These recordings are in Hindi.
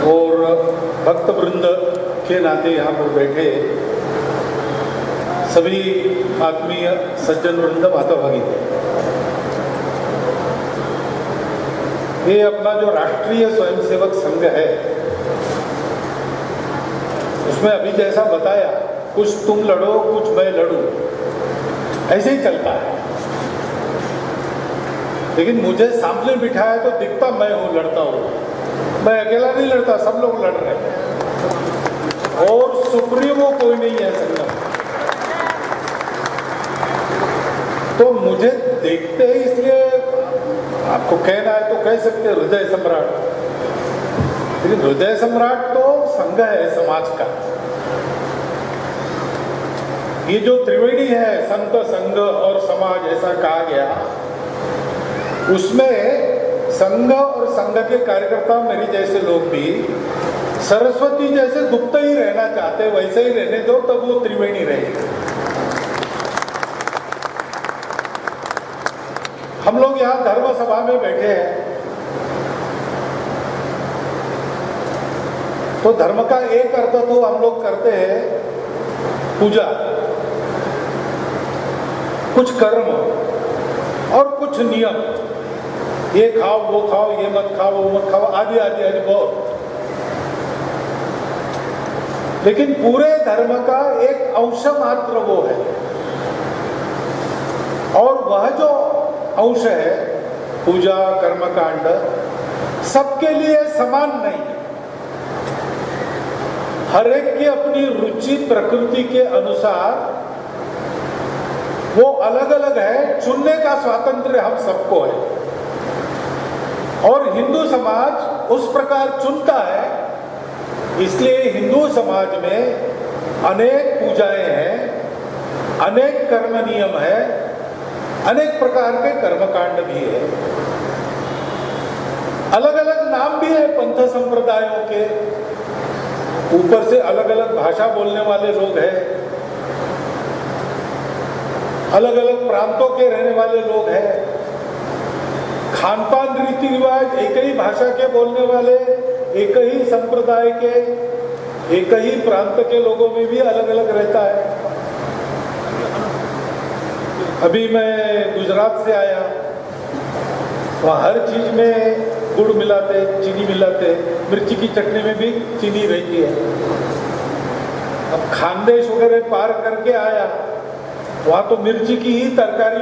और भक्त वृंद के नाते यहाँ पर बैठे सभी आत्मीय सज्जन वृंद, माता भगिनी, ये अपना जो राष्ट्रीय स्वयंसेवक संघ है उसमें अभी जैसा बताया, कुछ तुम लड़ो कुछ मैं लड़ूं, ऐसे ही चलता है। लेकिन मुझे सामने बिठाया तो दिखता मैं हूं, लड़ता हूं। मैं अकेला नहीं लड़ता, सब लोग लड़ रहे हैं और सुप्रीमो कोई नहीं है संघ। तो मुझे देखते ही, इसलिए आपको कहना है तो कह सकते हृदय सम्राट, लेकिन हृदय सम्राट तो संघ है समाज का। ये जो त्रिवेणी है, संत संघ और समाज ऐसा कहा गया, उसमें संघ और संघ के कार्यकर्ता मेरी जैसे लोग भी सरस्वती जैसे गुप्त ही रहना चाहते, वैसे ही रहने दो, तब वो त्रिवेणी रहेगी। हम लोग यहाँ धर्म सभा में बैठे हैं तो धर्म का एक अर्थ तो हम लोग करते हैं पूजा, कुछ कर्म और कुछ नियम, ये खाओ वो खाओ, ये मत खाओ वो मत खाओ, आदि आदि आदि बहुत। लेकिन पूरे धर्म का एक अंश मात्र वो है, और वह जो अंश है पूजा कर्मकांड, सबके लिए समान नहीं है। हर एक की अपनी रुचि प्रकृति के अनुसार वो अलग अलग है, चुनने का स्वातंत्र्य हम सबको है। और हिंदू समाज उस प्रकार चुनता है, इसलिए हिंदू समाज में अनेक पूजाएं हैं, अनेक कर्म नियम है, अनेक प्रकार के कर्मकांड भी है, अलग अलग नाम भी है पंथ संप्रदायों के, ऊपर से अलग अलग भाषा बोलने वाले लोग हैं, अलग अलग प्रांतों के रहने वाले लोग हैं, खान पान रीति रिवाज एक ही भाषा के बोलने वाले, एक ही संप्रदाय के, एक ही प्रांत के लोगों में भी अलग अलग रहता है। अभी मैं गुजरात से आया, वहाँ हर चीज में गुड़ मिलाते, चीनी मिलाते, मिर्ची की चटनी में भी चीनी रहती है। अब खानदेश वगैरह पार करके आया, वहाँ तो मिर्ची की ही तरकारी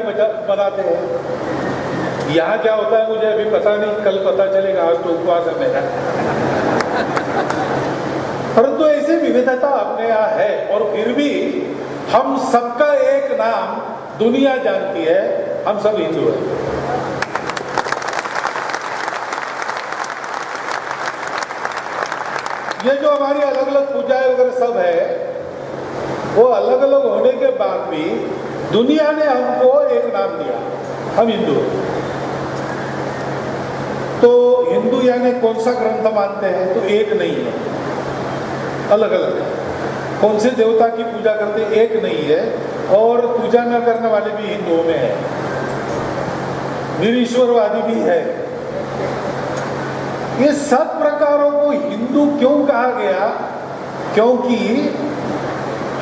बनाते हैं। यहाँ क्या होता है मुझे अभी पता नहीं, कल पता चलेगा, आज तो उपवास है मेरा। परंतु ऐसी विविधता अपने यहाँ है, और फिर भी हम सबका एक नाम दुनिया जानती है, हम सब हिंदू हैं। ये जो हमारी अलग अलग पूजाएं वगैरह सब है, वो अलग अलग होने के बाद भी दुनिया ने हमको एक नाम दिया, हम हिंदू हैं। तो हिंदू यानी कौन सा ग्रंथ मानते हैं, तो एक नहीं है, अलग अलग है। कौन से देवता की पूजा करते, एक नहीं है, और पूजा न करने वाले भी हिंदुओं में है, निरीश्वरवादी भी है। ये सब प्रकारों को हिंदू क्यों कहा गया? क्योंकि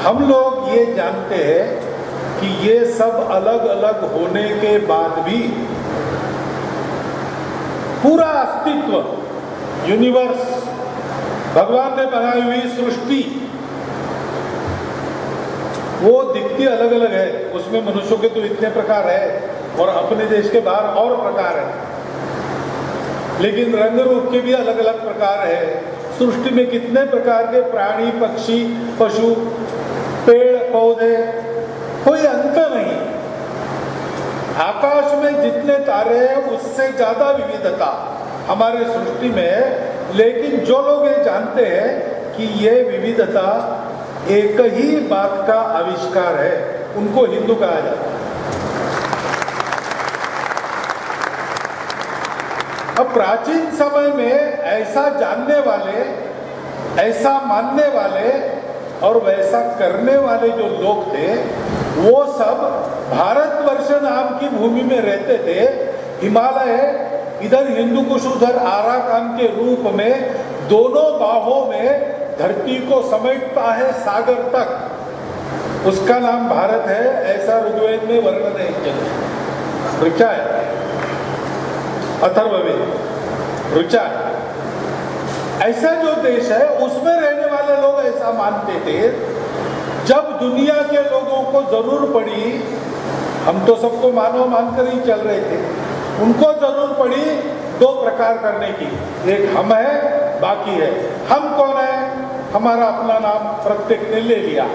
हम लोग ये जानते हैं कि ये सब अलग अलग होने के बाद भी पूरा अस्तित्व, यूनिवर्स, भगवान ने बनाई हुई सृष्टि, वो दिखती अलग अलग है। उसमें मनुष्यों के तो इतने प्रकार है, और अपने देश के बाहर और प्रकार है, लेकिन रंग रूप के भी अलग अलग प्रकार है। सृष्टि में कितने प्रकार के प्राणी, पक्षी, पशु, पेड़ पौधे, कोई अंत नहीं। आकाश में जितने तारे हैं उससे ज्यादा विविधता हमारे सृष्टि में है, लेकिन जो लोग ये जानते हैं कि ये विविधता एक ही बात का आविष्कार है, उनको हिंदू कहा जाता है। अब प्राचीन समय में ऐसा जानने वाले, ऐसा मानने वाले और वैसा करने वाले जो लोग थे, वो सब भारतवर्ष नाम की भूमि में रहते थे। हिमालय इधर हिंदू कुश, उधर आराकान के रूप में दोनों बाहों में धरती को समेटता है सागर तक, उसका नाम भारत है, ऐसा ऋग्वेद में वर्णन है। ऋचा है, अथर्ववेद ऋचा है। ऐसा जो देश है उसमें रहने वाले लोग ऐसा मानते थे। जब दुनिया के लोगों को जरूर पड़ी, हम तो सबको मानव मानकर ही चल रहे थे, उनको जरूर पड़ी दो प्रकार करने की, एक हम है, बाकी है। हम कौन है? हमारा अपना नाम प्रत्येक ने ले लिया।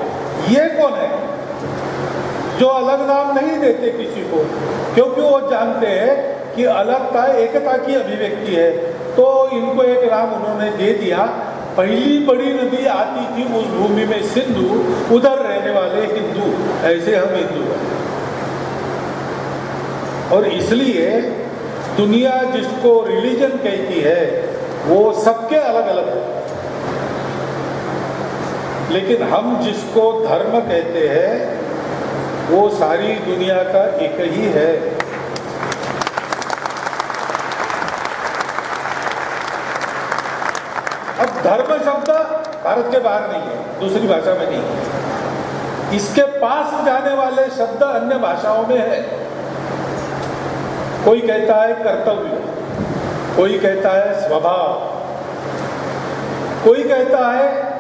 ये कौन है जो अलग नाम नहीं देते किसी को, क्योंकि वो जानते हैं कि अलगता एकता की अभिव्यक्ति है, तो इनको एक नाम उन्होंने दे दिया। पहली बड़ी नदी आती थी उस भूमि में सिंधु, उधर रहने वाले हिंदू, ऐसे हम हिंदू हैं। और इसलिए दुनिया जिसको रिलीजन कहती है वो सबके अलग अलग है, लेकिन हम जिसको धर्म कहते हैं वो सारी दुनिया का एक ही है। अब धर्म शब्द भारत के बाहर नहीं है, दूसरी भाषा में नहीं है। इसके पास जाने वाले शब्द अन्य भाषाओं में है। कोई कहता है कर्तव्य, कोई कहता है स्वभाव, कोई कहता है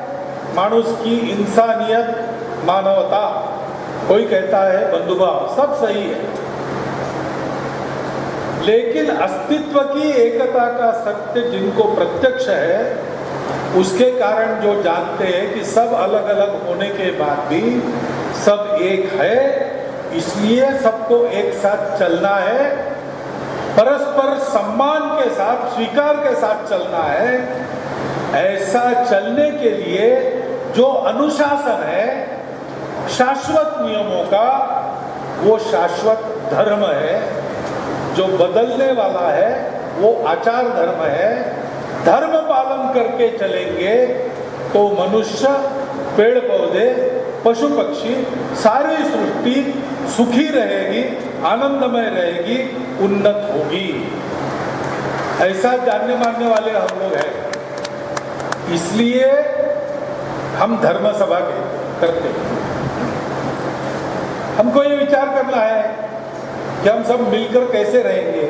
मानुष की इंसानियत, मानवता, कोई कहता है बंधुभाव। सब सही है, लेकिन अस्तित्व की एकता का सत्य जिनको प्रत्यक्ष है, उसके कारण जो जानते हैं कि सब अलग अलग होने के बाद भी सब एक है, इसलिए सबको एक साथ चलना है, परस्पर सम्मान के साथ, स्वीकार के साथ चलना है। ऐसा चलने के लिए जो अनुशासन है शाश्वत नियमों का, वो शाश्वत धर्म है। जो बदलने वाला है वो आचार धर्म है। धर्म पालन करके चलेंगे तो मनुष्य, पेड़ पौधे, पशु पक्षी, सारी सृष्टि सुखी रहेगी, आनंदमय रहेगी, उन्नत होगी। ऐसा जानने मानने वाले हम लोग हैं, इसलिए हम धर्म सभा करते हैं। हमको ये विचार करना है कि हम सब मिलकर कैसे रहेंगे,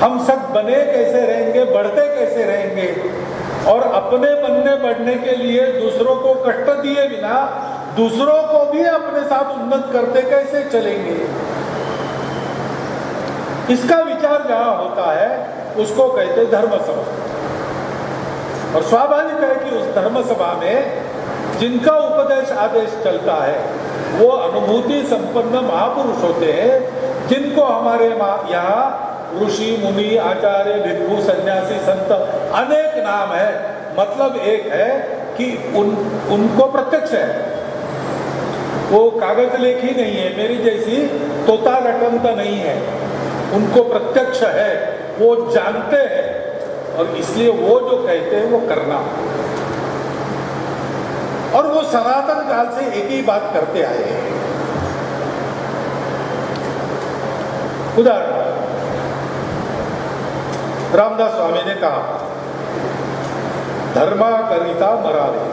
हम सब बने कैसे रहेंगे, बढ़ते कैसे रहेंगे, और अपने बनने बढ़ने के लिए दूसरों को कष्ट दिए बिना दूसरों को भी अपने साथ उन्नत करते कैसे चलेंगे। इसका विचार जहां होता है उसको कहते धर्म सभा। और स्वाभाविक है कि उस धर्म सभा में जिनका उपदेश आदेश चलता है वो अनुभूति संपन्न महापुरुष होते हैं, जिनको हमारे यहाँ ऋषि, मुनि, आचार्य, भिक्षु, सन्यासी, संत अनेक नाम है। मतलब एक है कि उनको प्रत्यक्ष है, वो कागज लेखी नहीं है, मेरी जैसी तोता रटंत नहीं है, उनको प्रत्यक्ष है, वो जानते हैं, और इसलिए वो जो कहते हैं वो करना। और वो सनातन काल से एक ही बात करते आए हैं। उदाहरण, रामदास स्वामी ने कहा, धर्मा करिता मरावे,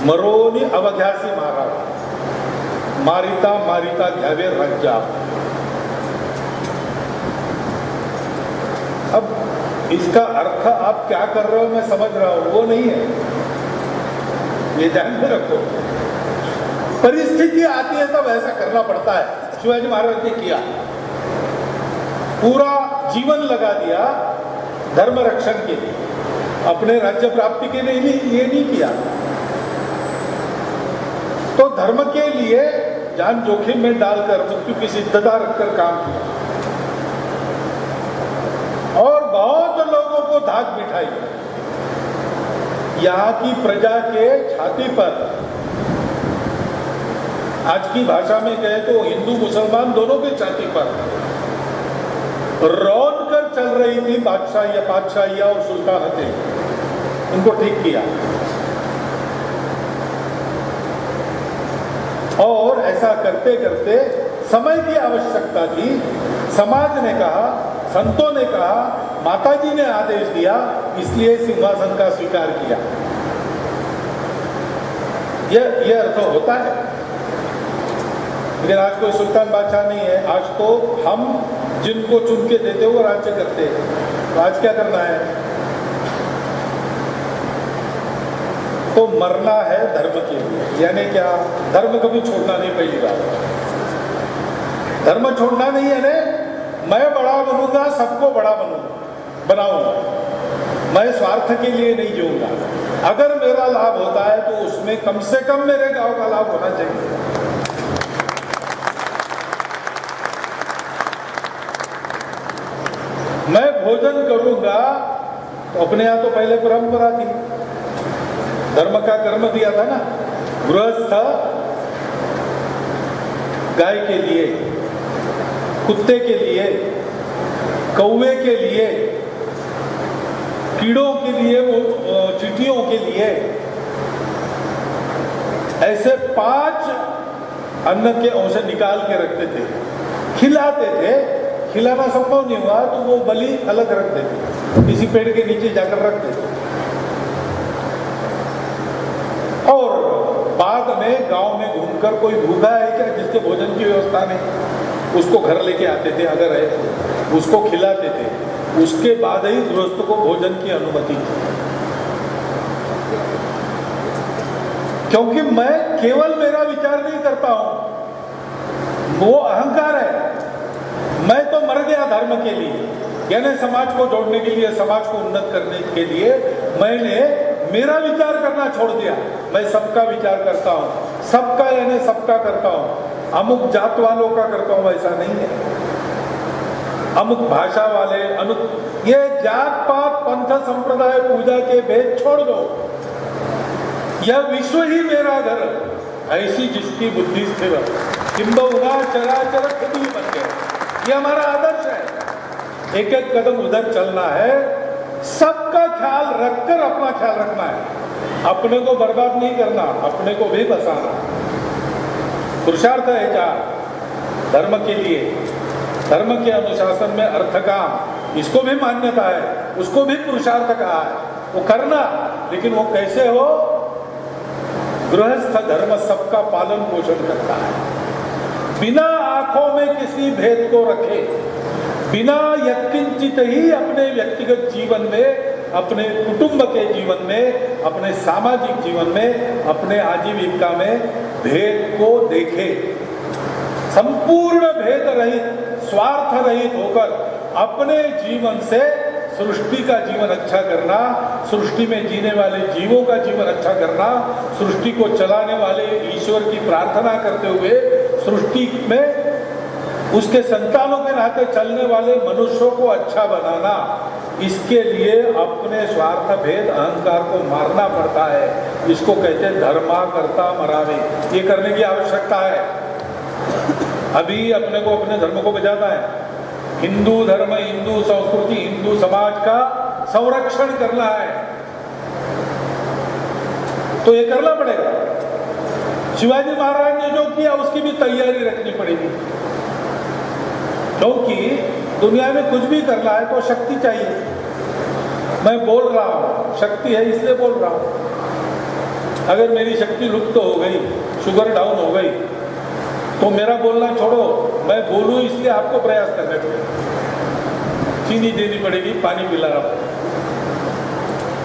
मरोनी अवघ्यासी मारा, मारिता मारिता घ्यावे राज्या। अब इसका अर्थ आप क्या कर रहे हो मैं समझ रहा हूं, वो नहीं है, ये ध्यान में रखो। परिस्थिति आती है तब ऐसा करना पड़ता है। शिवाजी महाराज ने किया, पूरा जीवन लगा दिया धर्म रक्षण के लिए, अपने राज्य प्राप्ति के लिए ये नहीं किया। तो धर्म के लिए जान जोखिम में डालकर, मृत्यु की सिद्धता रखकर काम किया, और बहुत लोगों को धाक बिठाई। यहाँ की प्रजा के छाती पर, आज की भाषा में कहे तो हिंदू मुसलमान दोनों के छाती पर रौन कर चल रही थी बादशाहिया और सुल्तानतें, उनको ठीक किया। और ऐसा करते करते समय की आवश्यकता थी। समाज ने कहा संतों ने कहा, माताजी ने आदेश दिया, इसलिए सिंहासन का स्वीकार किया। यह अर्थ होता है। लेकिन आज कोई सुल्तान बादशाह नहीं है, आज तो हम जिनको चुन के देते वो राज्य करते हैं। तो आज क्या करना है? तो मरना है धर्म के लिए। यानी क्या? धर्म कभी छोड़ना नहीं। पहली बात धर्म छोड़ना नहीं है ने मैं बड़ा बनूंगा, सबको बड़ा बनाऊंगा, मैं स्वार्थ के लिए नहीं जीऊंगा। अगर मेरा लाभ होता है तो उसमें कम से कम मेरे गांव का लाभ होना चाहिए। मैं भोजन करूंगा तो अपने यहां तो पहले परंपरा थी, धर्म का कर्म दिया था ना। गृहस्थ गाय के लिए, कुत्ते के लिए, कौवे के लिए, कीड़ों के लिए, चींटियों के लिए, ऐसे 5 अन्न के अंश निकाल के रखते थे, खिलाते थे। खिलाना संभव नहीं हुआ तो वो बलि अलग रख देते, किसी पेड़ के नीचे जाकर रख देते। और बाद में गांव में घूमकर कोई भूखा है क्या जिसके भोजन की व्यवस्था नहीं, उसको घर लेके आते थे, अगर है तो उसको खिलाते थे। उसके बाद ही गृहस्थ को भोजन की अनुमति थी। क्योंकि मैं केवल मेरा विचार नहीं करता हूं, वो अहंकार है। मैं तो मर गया धर्म के लिए, यानी समाज को जोड़ने के लिए, समाज को उन्नत करने के लिए मैंने मेरा विचार करना छोड़ दिया। मैं सबका विचार करता हूं, सबका यानी सबका करता हूं। अमुक जात वालों का करता हूं ऐसा नहीं है, अमुक भाषा वाले, ये जात पात पंथ संप्रदाय पूजा के भेद छोड़ दो। यह विश्व ही मेरा घर, ऐसी जिसकी बुद्धि स्थिर, किंबहुना चराचर खुद ही बन गए। ये हमारा आदर्श है। एक एक कदम उधर चलना है, सबका ख्याल रखकर अपना ख्याल रखना है। अपने को बर्बाद नहीं करना, अपने को भी बसाना। पुरुषार्थ है 4 धर्म के लिए, धर्म के अनुशासन में अर्थ काम, इसको भी मान्यता है, उसको भी पुरुषार्थ कहा है। वो करना, लेकिन वो कैसे हो? गृहस्थ धर्म सबका पालन पोषण करता है, बिना आंखों में किसी भेद को रखे, बिना यत्किंचित ही अपने व्यक्तिगत जीवन में, अपने कुटुंब के जीवन में, अपने सामाजिक जीवन में, अपने आजीविका में भेद को देखे। संपूर्ण भेद रहित, स्वार्थ रहित होकर अपने जीवन से सृष्टि का जीवन अच्छा करना, सृष्टि में जीने वाले जीवों का जीवन अच्छा करना, सृष्टि को चलाने वाले ईश्वर की प्रार्थना करते हुए सृष्टि में उसके संतानों के नाते चलने वाले मनुष्यों को अच्छा बनाना, इसके लिए अपने स्वार्थ भेद अहंकार को मारना पड़ता है। इसको कहते हैं धर्मा कर्ता मरावे। ये करने की आवश्यकता है। अभी अपने को अपने धर्म को बचाना है। हिंदू धर्म, हिंदू संस्कृति, हिंदू समाज का संरक्षण करना है, तो ये करना पड़ेगा। शिवाजी महाराज ने जो किया उसकी भी तैयारी रखनी पड़ेगी, क्योंकि दुनिया में कुछ भी करना है तो शक्ति चाहिए। मैं बोल रहा हूं, शक्ति है इसलिए बोल रहा हूं। अगर मेरी शक्ति लुप्त हो गई, शुगर डाउन हो गई, तो मेरा बोलना छोड़ो, मैं बोलूं इसलिए आपको प्रयास करने पड़ेगा। चीनी देनी पड़ेगी, पानी पिला रहा हूं।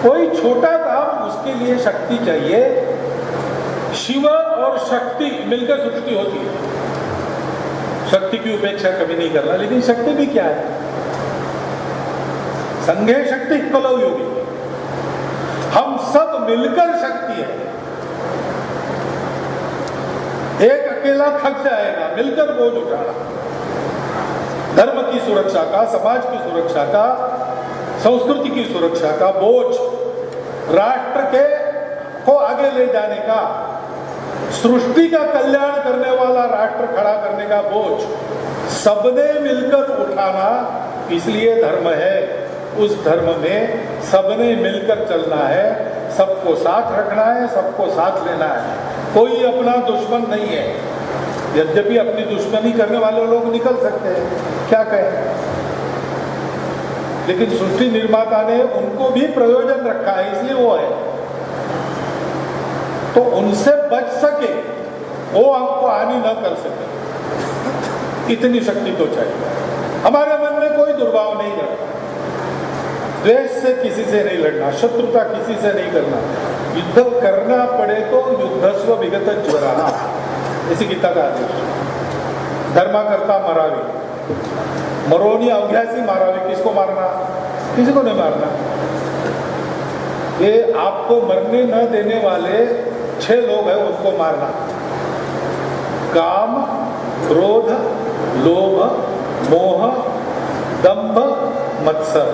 कोई छोटा काम, उसके लिए शक्ति चाहिए। शिव और शक्ति मिलकर सृष्टि होती है। शक्ति की उपेक्षा कभी नहीं करना, लेकिन शक्ति भी क्या है? संघे शक्ति कलौ योगी, हम सब मिलकर शक्ति है। एक अकेला थक जाएगा, मिलकर बोझ उठाना। धर्म की सुरक्षा का, समाज की सुरक्षा का, संस्कृति की सुरक्षा का बोझ, राष्ट्र के को आगे ले जाने का, सृष्टि का कल्याण करने वाला राष्ट्र खड़ा करने का बोझ सबने मिलकर उठाना, इसलिए धर्म है। उस धर्म में सबने मिलकर चलना है, सबको साथ रखना है, सबको साथ लेना है। कोई अपना दुश्मन नहीं है। यद्यपि अपनी दुश्मनी करने वाले लोग निकल सकते हैं, क्या कहें, लेकिन सृष्टि निर्माता ने उनको भी प्रयोजन रखा है, इसलिए वो है। तो उनसे बच सके, वो हमको हानि न कर सके, इतनी शक्ति तो चाहिए। हमारे मन में कोई दुर्भाव नहीं करना, द्वेष से किसी से नहीं लड़ना, शत्रुता किसी से नहीं करना। युद्ध करना पड़े तो युद्धस्व विगत ज्वरा, इसी गीता का आदेश। धर्मा करता मरावी, मरोनी अभ्यासी मारावी। किसको मारना? किसी को नहीं मारना। ये आपको मरने न देने वाले 6 लोग हैं, उनको मारना। काम, क्रोध, लोभ, मोह, दंभ, मत्सर।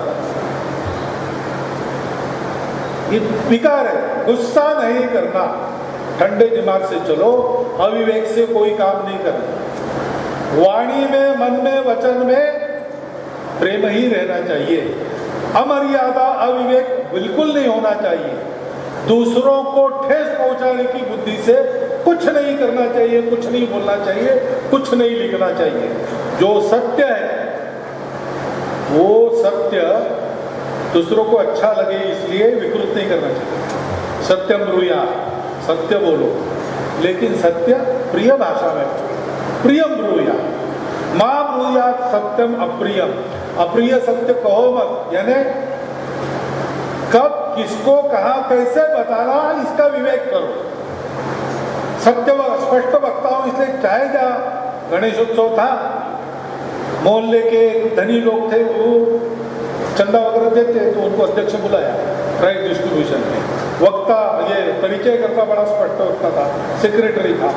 ये विकार है। गुस्सा नहीं करना, ठंडे दिमाग से चलो, अविवेक से कोई काम नहीं करना। वाणी में, मन में, वचन में प्रेम ही रहना चाहिए। अमर्यादा, अविवेक बिल्कुल नहीं होना चाहिए। दूसरों को ठेस पहुंचाने की बुद्धि से कुछ नहीं करना चाहिए, कुछ नहीं बोलना चाहिए, कुछ नहीं लिखना चाहिए। जो सत्य है वो सत्य दूसरों को अच्छा लगे इसलिए विकृत नहीं करना चाहिए। सत्यम ब्रूयात्, सत्य बोलो, लेकिन सत्य प्रिय भाषा में, प्रियम ब्रूयात्। मां ब्रूयात् सत्यम अप्रियम, अप्रिय सत्य कहो मत। यानी कब किसको कहा कैसे बताना, इसका विवेक करो। सत्य स्पष्ट वक्ता हूं, इसलिए चाहे जा गणेशोत्सव था, मोहल्ले के धनी लोग थे, वो चंदा वगैरह देते तो उनको अध्यक्ष बुलाया प्राइज डिस्ट्रीब्यूशन में। वक्ता, ये परिचय करता बड़ा स्पष्ट वक्ता था, सेक्रेटरी था।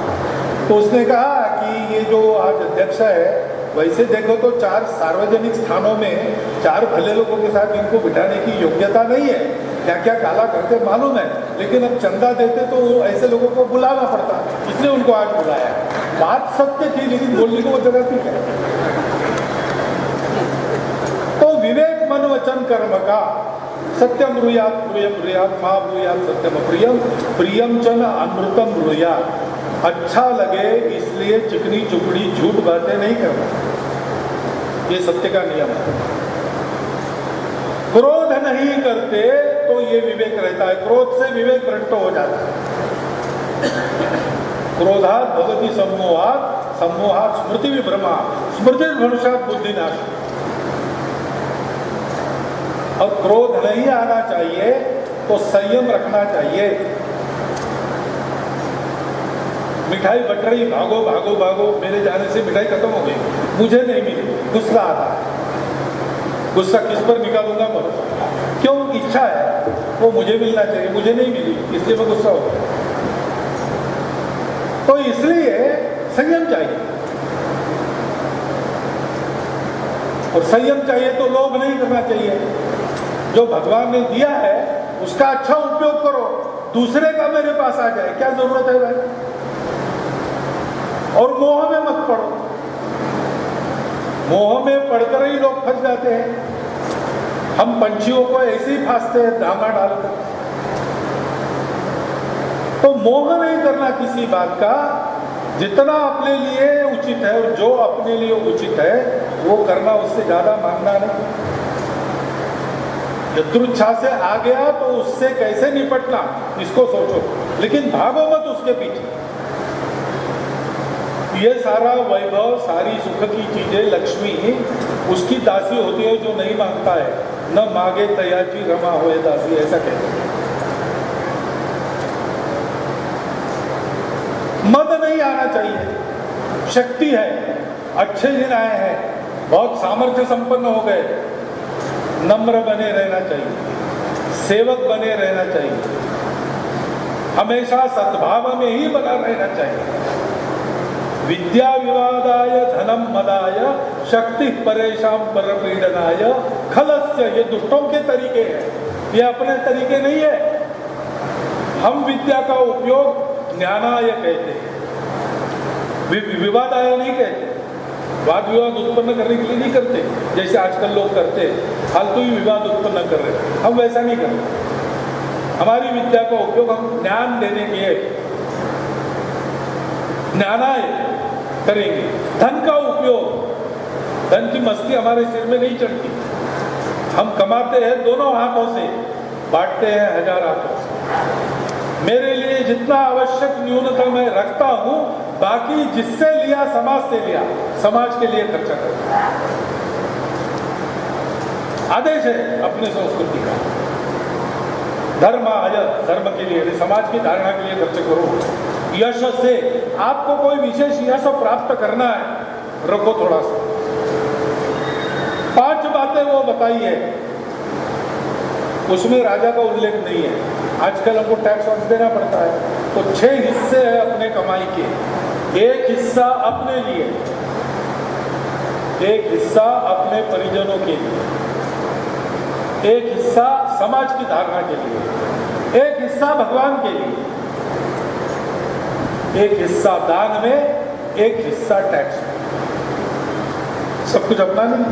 तो उसने कहा कि ये जो आज अध्यक्ष है, वैसे देखो तो 4 सार्वजनिक स्थानों में 4 भले लोगों के साथ इनको बिठाने की योग्यता नहीं है, क्या क्या काला करते मालूम है, लेकिन अब चंदा देते तो ऐसे लोगों को बुलाना पड़ता, इसलिए उनको आज बुलाया। बात सत्य थी, लेकिन बोलने को वो जगह थी क्या? तो विवेक मन वचन कर्म का सत्यम ब्रूयात्, प्रियम ब्रूयात्, मां ब्रूयात् सत्यम अप्रियम, प्रियम च न अमृतम ब्रूयात्। अच्छा लगे इसलिए चिकनी चुपड़ी झूठ बातें नहीं करना, ये सत्य का नियम है। क्रोध नहीं करते तो ये विवेक रहता है। क्रोध से विवेक भ्रष्ट हो जाता है। क्रोधात् भवति सम्मोहात्, सम्मोहात् स्मृति विभ्रमा, स्मृतिर्भ्रंशात् बुद्धिनाश। और क्रोध नहीं आना चाहिए तो संयम रखना चाहिए। मिठाई बट रही, भागो भागो भागो, मेरे जाने से मिठाई खत्म हो गई, मुझे नहीं मिली, गुस्सा आता है। गुस्सा किस पर निकालूंगा मैं? क्यों? इच्छा है, वो मुझे मिलना चाहिए, मुझे नहीं मिली, इसलिए मैं गुस्सा हो गया। तो इसलिए संयम चाहिए, और संयम चाहिए तो लोभ नहीं करना चाहिए। जो भगवान ने दिया है उसका अच्छा उपयोग करो, दूसरे का मेरे पास आ जाए क्या जरूरत है भाई? और मोह में मत पड़ो, मोह में पड़कर ही लोग फंस जाते हैं। हम पंछियों को ऐसे ही फांसते हैं दाना डालकर। तो मोह नहीं करना किसी बात का, जितना अपने लिए उचित है और जो अपने लिए उचित है वो करना, उससे ज्यादा मांगना नहीं। यदृच्छा से आ गया तो उससे कैसे निपटना इसको सोचो, लेकिन भागो मत उसके पीछे। ये सारा वैभव, सारी सुख की चीजें, लक्ष्मी उसकी दासी होती है जो नहीं मांगता है। न मांगे तयाची रमा होए दासी, ऐसा कहते हैं। मद नहीं आना चाहिए। शक्ति है, अच्छे दिन आए हैं, बहुत सामर्थ्य संपन्न हो गए, नम्र बने रहना चाहिए, सेवक बने रहना चाहिए, हमेशा सद्भाव में ही बना रहना चाहिए। विद्या विवादाय धनम मदाय शक्ति परेशान परपीडनाय खलस्य, ये दुष्टों के तरीके हैं, ये अपने तरीके नहीं है। हम विद्या का उपयोग ज्ञानाय कहते हैं, विवादाय नहीं कहते। वाद विवाद उत्पन्न करने के लिए नहीं करते, जैसे आजकल लोग करते हैं, फालतू ही विवाद उत्पन्न कर रहे हैं। हम वैसा नहीं करते। हमारी विद्या का उपयोग हम ज्ञान देने के लिए ज्ञानाय करेंगे। धन का उपयोग, धन की मस्ती हमारे सिर में नहीं चढ़ती, हम कमाते हैं दोनों हाथों से, बांटते हैं 1000 हाथों से। मेरे लिए जितना आवश्यक न्यूनतम मैं रखता हूं, बाकी जिससे लिया समाज से लिया, समाज के लिए खर्चा करता हूं। आदेश है अपने संस्कृति का, धर्म आया धर्म के लिए, समाज की धारणा के लिए खर्च करो। यश से आपको कोई विशेष यश प्राप्त करना है, रखो थोड़ा सा। 5 बातें वो बताई है, उसमें राजा का उल्लेख नहीं है। आजकल हमको टैक्स वैक्स देना पड़ता है, तो 6 हिस्से हैं अपने कमाई के। 1 हिस्सा अपने लिए, 1 हिस्सा अपने परिजनों के लिए, 1 हिस्सा समाज की धारणा के लिए, 1 हिस्सा भगवान के लिए, 1 हिस्सा दान में, 1 हिस्सा टैक्स में। सब कुछ अपना नहीं,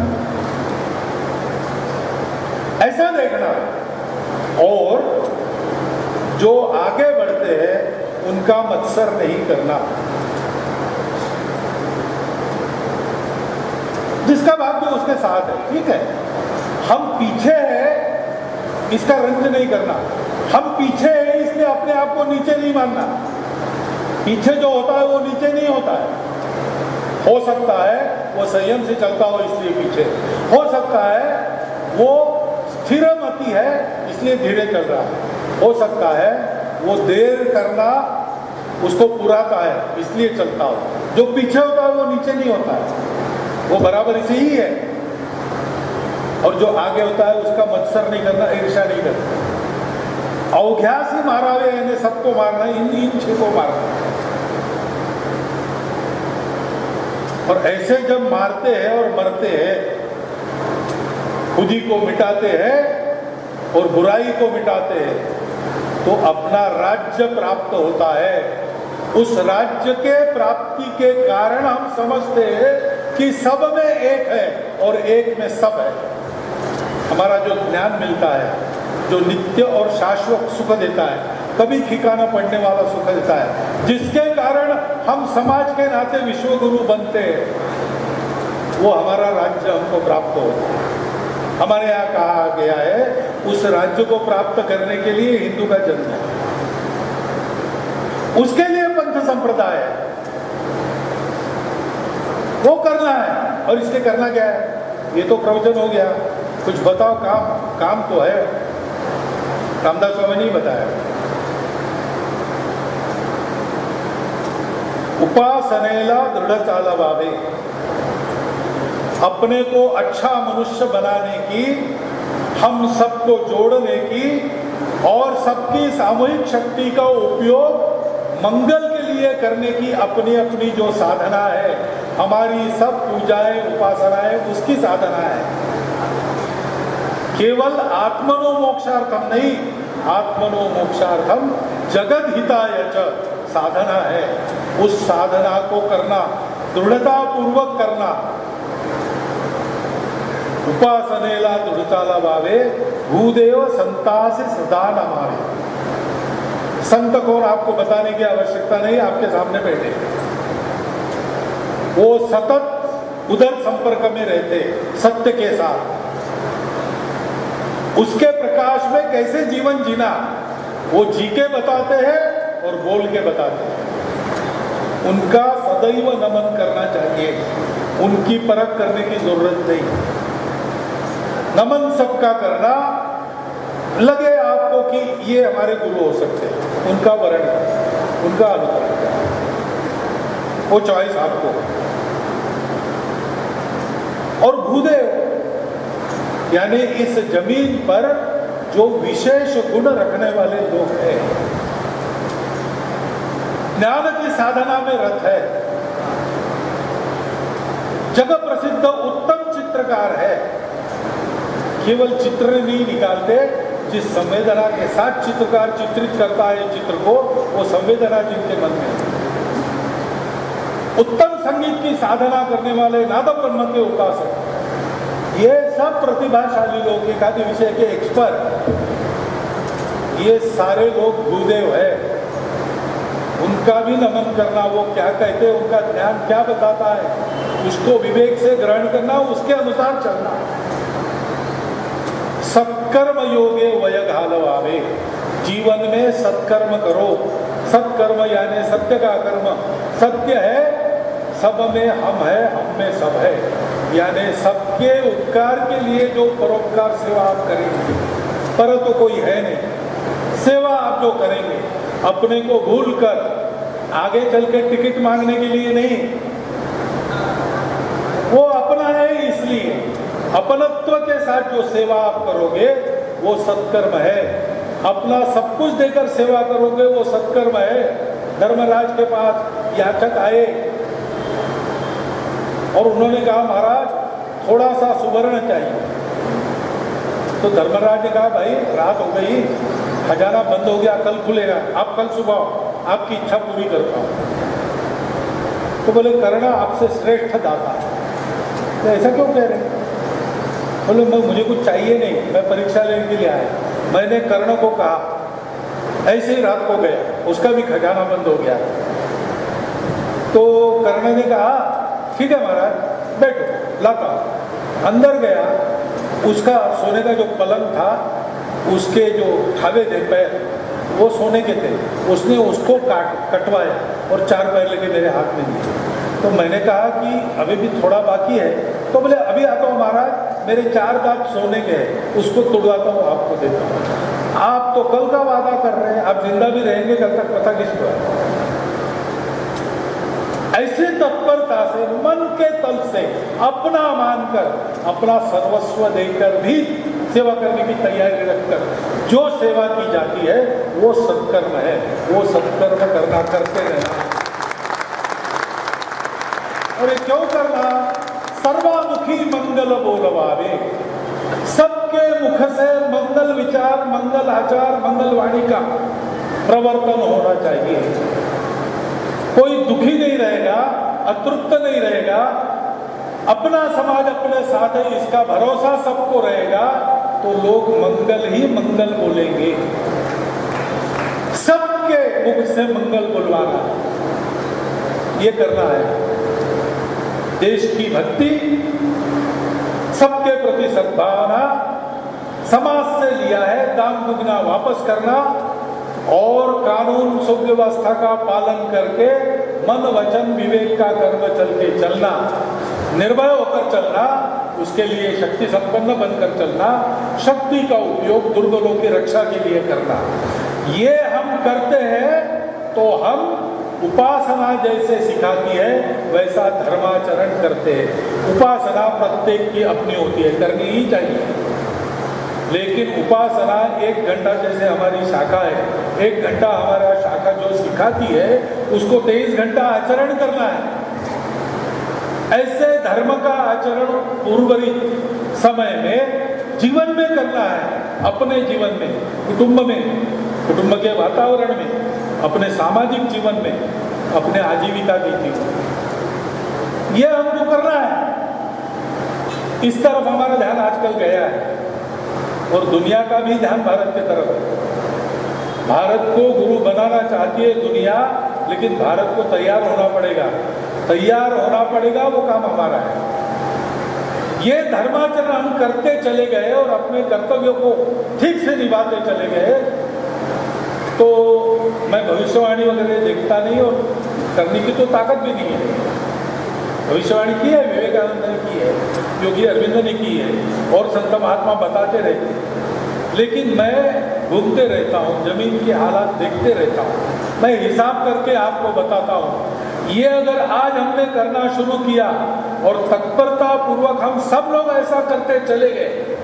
ऐसा देखना है। और जो आगे बढ़ते हैं उनका मत्सर नहीं करना, जिसका भाग्य उसके साथ है, ठीक है। हम पीछे हैं इसका रंज नहीं करना, हम पीछे हैं इसलिए अपने आप को नीचे नहीं मानना। पीछे जो होता है वो नीचे नहीं होता है। हो सकता है वो संयम से चलता हो इसलिए पीछे, हो सकता है वो स्थिरमति है इसलिए धीरे चल रहा है, हो सकता है वो देर करना उसको पुराता है इसलिए चलता हो। जो पीछे होता है वो नीचे नहीं होता है, वो बराबर इसे ही है। और जो आगे होता है उसका मत्सर नहीं करना, ईर्ष्या नहीं करना। अवघ्यास ही मारावे यानी सबको मारना, इन 6 को मारना। और ऐसे जब मारते हैं और मरते हैं, खुद ही को मिटाते हैं और बुराई को मिटाते हैं, तो अपना राज्य प्राप्त होता है। उस राज्य के प्राप्ति के कारण हम समझते हैं कि सब में एक है और एक में सब है। हमारा जो ज्ञान मिलता है, जो नित्य और शाश्वत सुख देता है, कभी फीका न पड़ने वाला सुख देता है, जिसके कारण हम समाज के नाते विश्वगुरु बनते हैं, वो हमारा राज्य हमको प्राप्त होता है। हमारे यहाँ कहा गया है उस राज्य को प्राप्त करने के लिए हिंदू का जन्म है, उसके लिए पंथ संप्रदाय है, वो करना है। और इसके करना क्या है? ये तो प्रवचन हो गया, कुछ बताओ काम तो है। रामदास स्वामी नहीं बताया। उपासनेला दृढ़ चालवावे, अपने को अच्छा मनुष्य बनाने की, हम सबको जोड़ने की और सबकी सामूहिक शक्ति का उपयोग मंगल के लिए करने की अपनी अपनी जो साधना है, हमारी सब पूजाएं उपासनाएं उसकी साधना है। केवल आत्मनो मोक्षार्थम नहीं, आत्मनो मोक्षार्थम जगत हिताय च साधना है। उस साधना को करना, दृढ़ता पूर्वक करना। उपासनेला दृढ़ताला भावे भूदेव संता से सदा नमावे। संत को आपको बताने की आवश्यकता नहीं, आपके सामने बैठे, वो सतत उधर संपर्क में रहते सत्य के साथ। उसके प्रकाश में कैसे जीवन जीना वो जी के बताते हैं और बोल के बताते हैं। उनका सदैव नमन करना चाहिए, उनकी परख करने की जरूरत नहीं। नमन सबका करना, लगे आपको कि ये हमारे गुरु हो सकते हैं, उनका वर्ण, उनका अनुकरण, वो चॉइस आपको। और भूदेव यानी इस जमीन पर जो विशेष गुण रखने वाले लोग हैं, ज्ञान की साधना में रत है, जगत प्रसिद्ध उत्तम चित्रकार है। केवल चित्र नहीं निकालते, जिस संवेदना के साथ चित्रकार चित्रित करता है चित्र को, वो संवेदना जिनके मन में है। उत्तम संगीत की साधना करने वाले नाद ब्रह्म के उपासक, ये सब प्रतिभाशाली लोग, एकादि विषय के एक्सपर्ट, ये सारे लोग भूदेव है। उनका भी नमन करना, वो क्या कहते हैं, उनका ज्ञान क्या बताता है, उसको विवेक से ग्रहण करना, उसके अनुसार चलना। सत्कर्म योगे वयघालवावे, जीवन में सत्कर्म करो। सत्कर्म यानी सत्य का कर्म। सत्य है, सब में हम है, हम में सब है, यानी सबके उपकार के लिए जो परोपकार सेवा आप करेंगे, पर तो कोई है नहीं। सेवा आप जो करेंगे अपने को भूल कर, आगे चल के टिकट मांगने के लिए नहीं, वो अपना है इसलिए अपनत्व के साथ जो सेवा आप करोगे वो सत्कर्म है। अपना सब कुछ देकर सेवा करोगे वो सत्कर्म है। धर्मराज के पास याचक आए और उन्होंने कहा महाराज थोड़ा सा सुवर्ण चाहिए। तो धर्मराज ने कहा भाई रात हो गई, खजाना बंद हो गया, कल खुलेगा, आप कल सुबह आपकी इच्छा पूरी करता हूं। तो बोले कर्ण आपसे श्रेष्ठ दाता है। तो ऐसा क्यों कह रहे हैं? बोले मुझे कुछ चाहिए नहीं, मैं परीक्षा लेने के लिए आया। मैंने कर्ण को कहा, ऐसे ही रात को गया, उसका भी खजाना बंद हो गया। तो कर्ण ने कहा ठीक है महाराज बैठो, लाता हूं। अंदर गया, उसका सोने का जो पलंग था, उसके जो ठावे थे पैर वो सोने के थे, उसने उसको कटवाया और 4 पैर लेके मेरे हाथ में दिए। तो मैंने कहा कि अभी भी थोड़ा बाकी है। तो बोले अभी आता हूँ महाराज, मेरे 4 दांत सोने के हैं, उसको तोड़वाता हूँ, आपको देता हूँ। आप तो कल का वादा कर रहे हैं, आप जिंदा भी रहेंगे कल तक, पता किसको है। ऐसे तत्परता से मन के तल से अपना मानकर, अपना सर्वस्व देकर भी सेवा करने की तैयारी रखकर जो सेवा की जाती है वो सत्कर्म है। वो सत्कर्म करना, करते रहना। और ये क्यों करना? सर्वामुखी मंगल बोलवावे, सबके मुख से मंगल विचार, मंगल आचार, मंगल वाणी का प्रवर्तन होना चाहिए। कोई दुखी नहीं रहेगा, अतृप्त नहीं रहेगा, अपना समाज अपने साथ है इसका भरोसा सबको रहेगा, तो लोग मंगल ही मंगल बोलेंगे। सबके मुख से मंगल बुलवाना, ये करना है। देश की भक्ति, सबके प्रति सद्भावना, समाज से लिया है दान दुगना वापस करना और कानून सुव्यवस्था का पालन करके मन वचन विवेक का कर्म चल के चलना, निर्भय होकर चलना, उसके लिए शक्ति संपन्न बनकर चलना, शक्ति का उपयोग दुर्बलों की रक्षा के लिए करना। ये हम करते हैं तो हम उपासना जैसे सिखाती है वैसा धर्माचरण करते हैं। उपासना प्रत्येक की अपनी होती है, करनी ही चाहिए, लेकिन उपासना 1 घंटा जैसे हमारी शाखा है, 1 घंटा हमारा शाखा जो सिखाती है उसको 23 घंटा आचरण करना है। ऐसे धर्म का आचरण पूर्वरित समय में जीवन में करना है, अपने जीवन में, कुटुंब के वातावरण में, अपने सामाजिक जीवन में, अपने आजीविका के जीवन, यह हमको करना है। इस तरफ हमारा ध्यान आजकल गया है और दुनिया का भी ध्यान भारत की तरफ है। भारत को गुरु बनाना चाहती है दुनिया, लेकिन भारत को तैयार होना पड़ेगा, तैयार होना पड़ेगा, वो काम हमारा है। ये धर्माचरण हम करते चले गए और अपने कर्तव्यों को ठीक से निभाते चले गए, तो मैं भविष्यवाणी वगैरह देखता नहीं और करने की तो ताकत भी नहीं है। भविष्यवाणी की है, विवेकानंद ने की है, योगी अरविंद ने की है और संत महात्मा बताते रहते हैं। लेकिन मैं घूमते रहता हूँ, जमीन के हालात देखते रहता हूँ, मैं हिसाब करके आपको बताता हूँ। ये अगर आज हमने करना शुरू किया और तत्परता पूर्वक हम सब लोग ऐसा करते चले गए,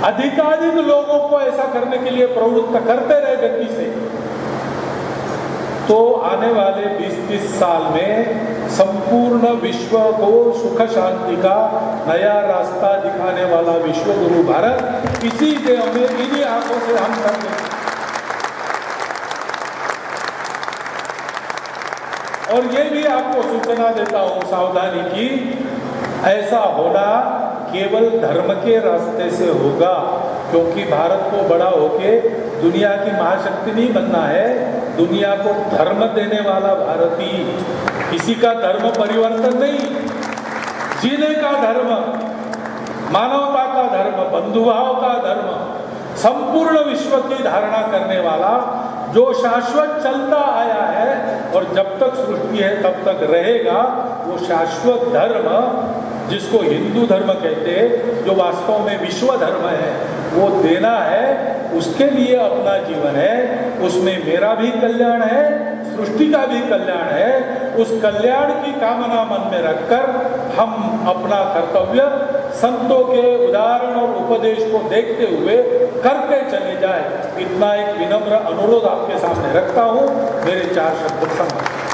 अधिकाधिक लोगों को ऐसा करने के लिए प्रवृत्त करते रहे गति से, तो आने वाले 20-30 साल में संपूर्ण विश्व को सुख शांति का नया रास्ता दिखाने वाला विश्व गुरु भारत इसी देह में, इन्हीं आंखों से हम कर। और ये भी आपको सूचना देता हूं सावधानी की, ऐसा होना केवल धर्म के रास्ते से होगा, क्योंकि भारत को बड़ा होके दुनिया की महाशक्ति नहीं बनना है, दुनिया को धर्म देने वाला भारती, किसी का धर्म परिवर्तन नहीं, जीने का धर्म, मानवता का धर्म, बंधुभाव का धर्म, संपूर्ण विश्व की धारणा करने वाला, जो शाश्वत चलता आया है और जब तक सृष्टि है तब तक रहेगा, वो शाश्वत धर्म जिसको हिंदू धर्म कहते हैं, जो वास्तव में विश्व धर्म है, वो देना है, उसके लिए अपना जीवन है। उसमें मेरा भी कल्याण है, सृष्टि का भी कल्याण है। उस कल्याण की कामना मन में रखकर हम अपना कर्तव्य संतों के उदाहरण और उपदेश को देखते हुए करते चले जाए, इतना एक विनम्र अनुरोध आपके सामने रखता हूँ। मेरे 4 शब्द समाप्त।